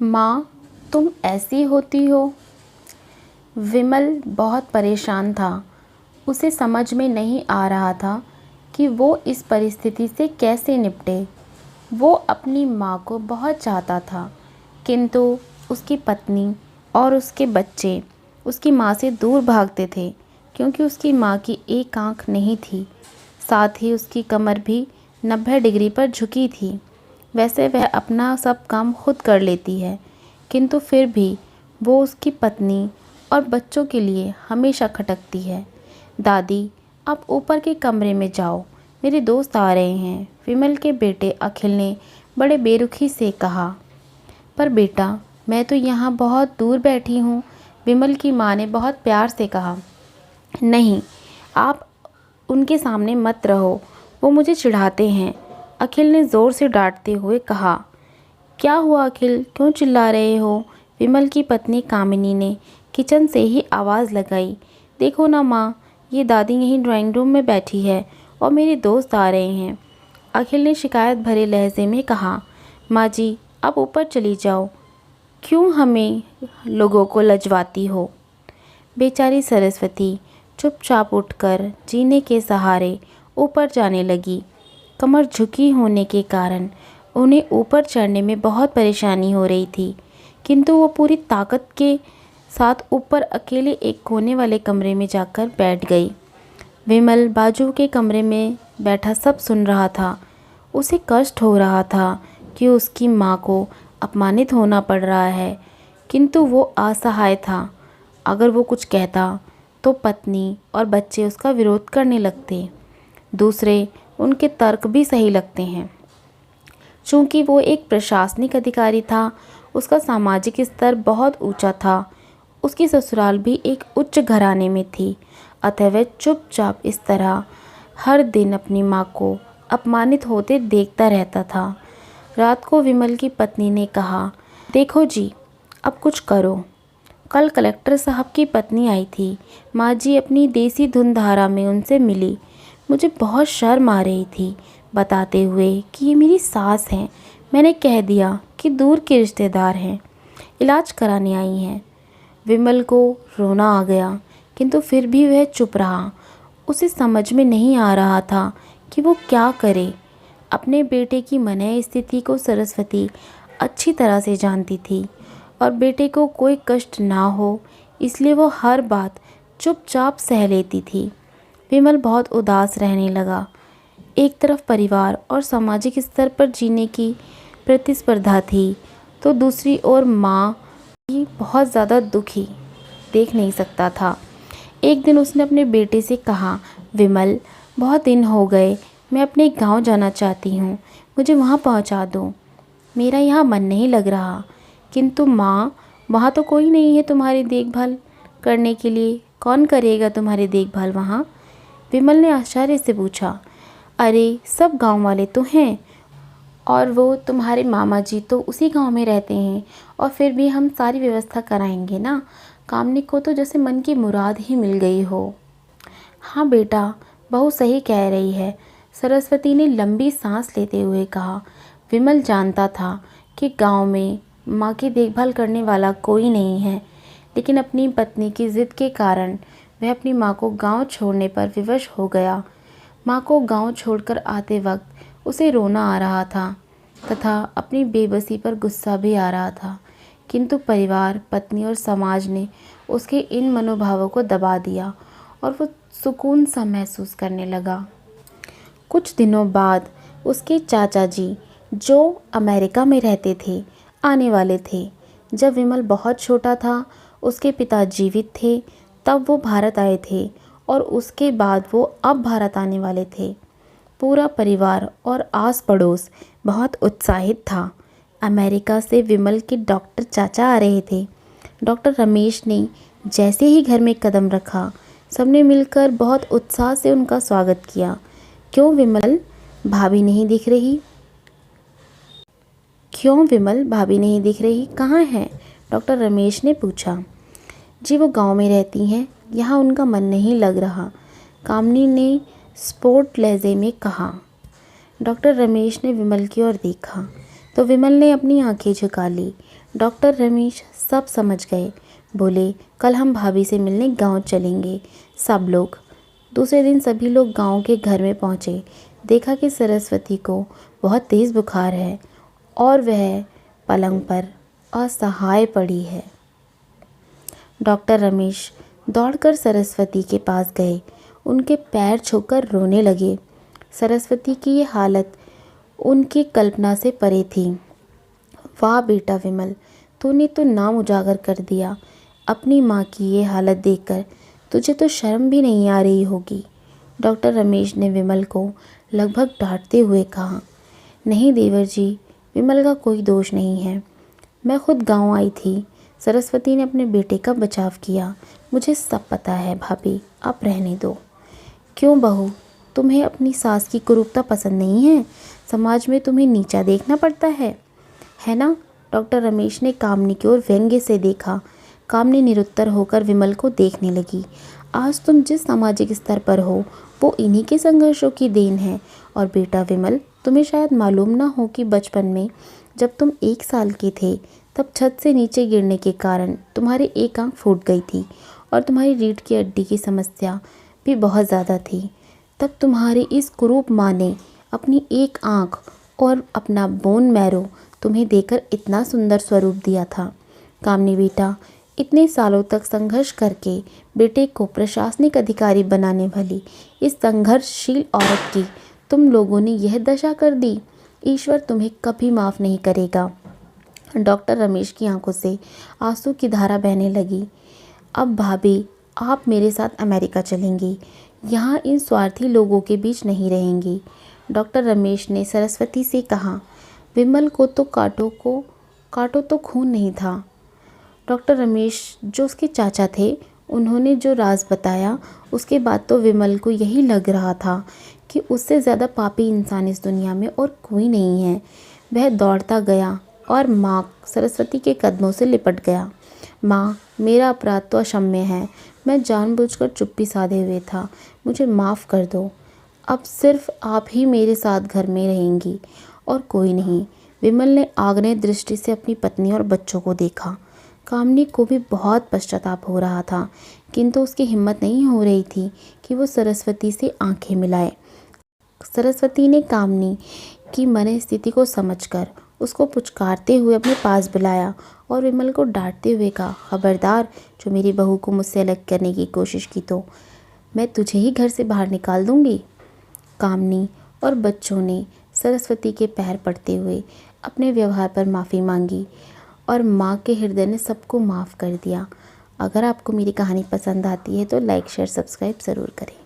माँ, तुम ऐसी होती हो। विमल बहुत परेशान था। उसे समझ में नहीं आ रहा था कि वो इस परिस्थिति से कैसे निपटे। वो अपनी माँ को बहुत चाहता था, किंतु उसकी पत्नी और उसके बच्चे उसकी माँ से दूर भागते थे, क्योंकि उसकी माँ की एक आँख नहीं थी। साथ ही उसकी कमर भी 90 डिग्री पर झुकी थी। वैसे वह अपना सब काम खुद कर लेती है, किंतु फिर भी वो उसकी पत्नी और बच्चों के लिए हमेशा खटकती है। दादी, आप ऊपर के कमरे में जाओ, मेरे दोस्त आ रहे हैं, विमल के बेटे अखिल ने बड़े बेरुखी से कहा। पर बेटा, मैं तो यहाँ बहुत दूर बैठी हूँ, विमल की माँ ने बहुत प्यार से कहा। नहीं, आप उनके सामने मत रहो, वो मुझे चिढ़ाते हैं, अखिल ने ज़ोर से डांटते हुए कहा। क्या हुआ अखिल, क्यों चिल्ला रहे हो? विमल की पत्नी कामिनी ने किचन से ही आवाज़ लगाई। देखो ना माँ, ये दादी यहीं ड्राइंग रूम में बैठी है और मेरे दोस्त आ रहे हैं, अखिल ने शिकायत भरे लहजे में कहा। माँ जी, आप ऊपर चली जाओ, क्यों हमें लोगों को लजवाती हो? बेचारी सरस्वती चुपचाप उठकर जीने के सहारे ऊपर जाने लगी। कमर झुकी होने के कारण उन्हें ऊपर चढ़ने में बहुत परेशानी हो रही थी, किंतु वो पूरी ताकत के साथ ऊपर अकेले एक कोने वाले कमरे में जाकर बैठ गई। विमल बाजू के कमरे में बैठा सब सुन रहा था। उसे कष्ट हो रहा था कि उसकी माँ को अपमानित होना पड़ रहा है, किंतु वो असहाय था। अगर वो कुछ कहता तो पत्नी और बच्चे उसका विरोध करने लगते। दूसरे, उनके तर्क भी सही लगते हैं। चूँकि वो एक प्रशासनिक अधिकारी था, उसका सामाजिक स्तर बहुत ऊंचा था। उसकी ससुराल भी एक उच्च घराने में थी, अतः वह चुपचाप इस तरह हर दिन अपनी माँ को अपमानित होते देखता रहता था। रात को विमल की पत्नी ने कहा, देखो जी, अब कुछ करो। कल कलेक्टर साहब की पत्नी आई थी। माँ जी अपनी देसी धुन धारा में उनसे मिली। मुझे बहुत शर्म आ रही थी, बताते हुए कि ये मेरी सास हैं। मैंने कह दिया कि दूर के रिश्तेदार हैं, इलाज कराने आई हैं। विमल को रोना आ गया, किंतु फिर भी वह चुप रहा। उसे समझ में नहीं आ रहा था कि वो क्या करे। अपने बेटे की मनः स्थिति को सरस्वती अच्छी तरह से जानती थी और बेटे को कोई कष्ट ना हो, इसलिए वो हर बात चुपचाप सह लेती थी। विमल बहुत उदास रहने लगा। एक तरफ परिवार और सामाजिक स्तर पर जीने की प्रतिस्पर्धा थी, तो दूसरी ओर माँ की बहुत ज़्यादा दुखी देख नहीं सकता था। एक दिन उसने अपने बेटे से कहा, विमल, बहुत दिन हो गए, मैं अपने गांव जाना चाहती हूँ, मुझे वहाँ पहुँचा दो। मेरा यहाँ मन नहीं लग रहा। किंतु माँ, वहाँ तो कोई नहीं है तुम्हारी देखभाल करने के लिए। कौन करेगा तुम्हारी देखभाल वहाँ? विमल ने आश्चर्य से पूछा। अरे, सब गांव वाले तो हैं, और वो तुम्हारे मामा जी तो उसी गांव में रहते हैं, और फिर भी हम सारी व्यवस्था कराएंगे ना। कामनी को तो जैसे मन की मुराद ही मिल गई हो। हाँ बेटा, बहू सही कह रही है, सरस्वती ने लंबी सांस लेते हुए कहा। विमल जानता था कि गांव में माँ की देखभाल करने वाला कोई नहीं है, लेकिन अपनी पत्नी की जिद के कारण वह अपनी माँ को गांव छोड़ने पर विवश हो गया। माँ को गांव छोड़कर आते वक्त उसे रोना आ रहा था तथा अपनी बेबसी पर गुस्सा भी आ रहा था, किंतु परिवार, पत्नी और समाज ने उसके इन मनोभावों को दबा दिया और वो सुकून सा महसूस करने लगा। कुछ दिनों बाद उसके चाचा जी, जो अमेरिका में रहते थे, आने वाले थे। जब विमल बहुत छोटा था, उसके पिता जीवित थे, तब वो भारत आए थे और उसके बाद वो अब भारत आने वाले थे। पूरा परिवार और आस पड़ोस बहुत उत्साहित था। अमेरिका से विमल के डॉक्टर चाचा आ रहे थे। डॉक्टर रमेश ने जैसे ही घर में कदम रखा, सबने मिलकर बहुत उत्साह से उनका स्वागत किया। क्यों विमल, भाभी नहीं दिख रही? क्यों विमल, भाभी नहीं दिख रही, कहाँ हैं? डॉक्टर रमेश ने पूछा। जी, वो गांव में रहती हैं, यहाँ उनका मन नहीं लग रहा, कामनी ने स्पोर्ट लहजे में कहा। डॉक्टर रमेश ने विमल की ओर देखा। तो विमल ने अपनी आंखें झुका ली। डॉक्टर रमेश सब समझ गए। बोले, कल हम भाभी से मिलने गांव चलेंगे। सब लोग। दूसरे दिन सभी लोग गांव के घर में पहुंचे। देखा कि सरस्वती को बहुत तेज़ बुखार है और वह पलंग पर असहाय पड़ी है। डॉक्टर रमेश दौड़कर सरस्वती के पास गए। उनके पैर छूकर रोने लगे। सरस्वती की ये हालत उनकी कल्पना से परे थी। वाह बेटा विमल, तूने तो नाम उजागर कर दिया। अपनी माँ की ये हालत देखकर तुझे तो शर्म भी नहीं आ रही होगी। डॉक्टर रमेश ने विमल को लगभग डांटते हुए कहा, नहीं देवर जी, विमल का कोई दोष नहीं है। मैं खुद गांव आई थी। सरस्वती ने अपने बेटे का बचाव किया। मुझे सब पता है भाभी, आप रहने दो। क्यों बहू, तुम्हें अपनी सास की कुरूपता पसंद नहीं है? समाज में तुम्हें नीचा देखना पड़ता है ना? डॉक्टर रमेश ने कामनी की ओर व्यंग्य से देखा। कामनी निरुत्तर होकर विमल को देखने लगी। आज तुम जिस सामाजिक स्तर पर हो वो इन्हीं के संघर्षों की देन है। और बेटा विमल, तुम्हें शायद मालूम ना हो कि बचपन में जब तुम 1 साल के थे तब छत से नीचे गिरने के कारण तुम्हारी एक आंख फूट गई थी और तुम्हारी रीढ़ की हड्डी की समस्या भी बहुत ज़्यादा थी। तब तुम्हारी इस कुरूप माँ ने अपनी एक आंख और अपना बोन मैरो तुम्हें देकर इतना सुंदर स्वरूप दिया था। कामनी बेटा, इतने सालों तक संघर्ष करके बेटे को प्रशासनिक अधिकारी बनाने वाली इस संघर्षशील औरत की तुम लोगों ने यह दशा कर दी। ईश्वर तुम्हें कभी माफ़ नहीं करेगा। डॉक्टर रमेश की आंखों से आंसू की धारा बहने लगी। अब भाभी, आप मेरे साथ अमेरिका चलेंगी। यहाँ इन स्वार्थी लोगों के बीच नहीं रहेंगी। डॉक्टर रमेश ने सरस्वती से कहा, विमल को तो काटो तो खून नहीं था। डॉक्टर रमेश जो उसके चाचा थे, उन्होंने जो राज बताया उसके बाद तो विमल को यही लग रहा था कि उससे ज़्यादा पापी इंसान इस दुनिया में और कोई नहीं है। वह दौड़ता गया और माँ सरस्वती के कदमों से लिपट गया। माँ, मेरा अपराध तो अक्षम्य है। मैं जानबूझकर चुप्पी साधे हुए था। मुझे माफ़ कर दो। अब सिर्फ आप ही मेरे साथ घर में रहेंगी और कोई नहीं। विमल ने आग्नेय दृष्टि से अपनी पत्नी और बच्चों को देखा। कामनी को भी बहुत पश्चाताप हो रहा था, किंतु उसकी हिम्मत नहीं हो रही थी कि वो सरस्वती से आंखें मिलाए। सरस्वती ने कामनी की मनस्थिति को समझकर उसको पुचकारते हुए अपने पास बुलाया और विमल को डांटते हुए कहा, खबरदार, जो मेरी बहू को मुझसे अलग करने की कोशिश की तो मैं तुझे ही घर से बाहर निकाल दूंगी। कामनी और बच्चों ने सरस्वती के पैर पड़ते हुए अपने व्यवहार पर माफ़ी मांगी और माँ के हृदय ने सबको माफ़ कर दिया। अगर आपको मेरी कहानी पसंद आती है तो लाइक, शेयर, सब्सक्राइब ज़रूर करें।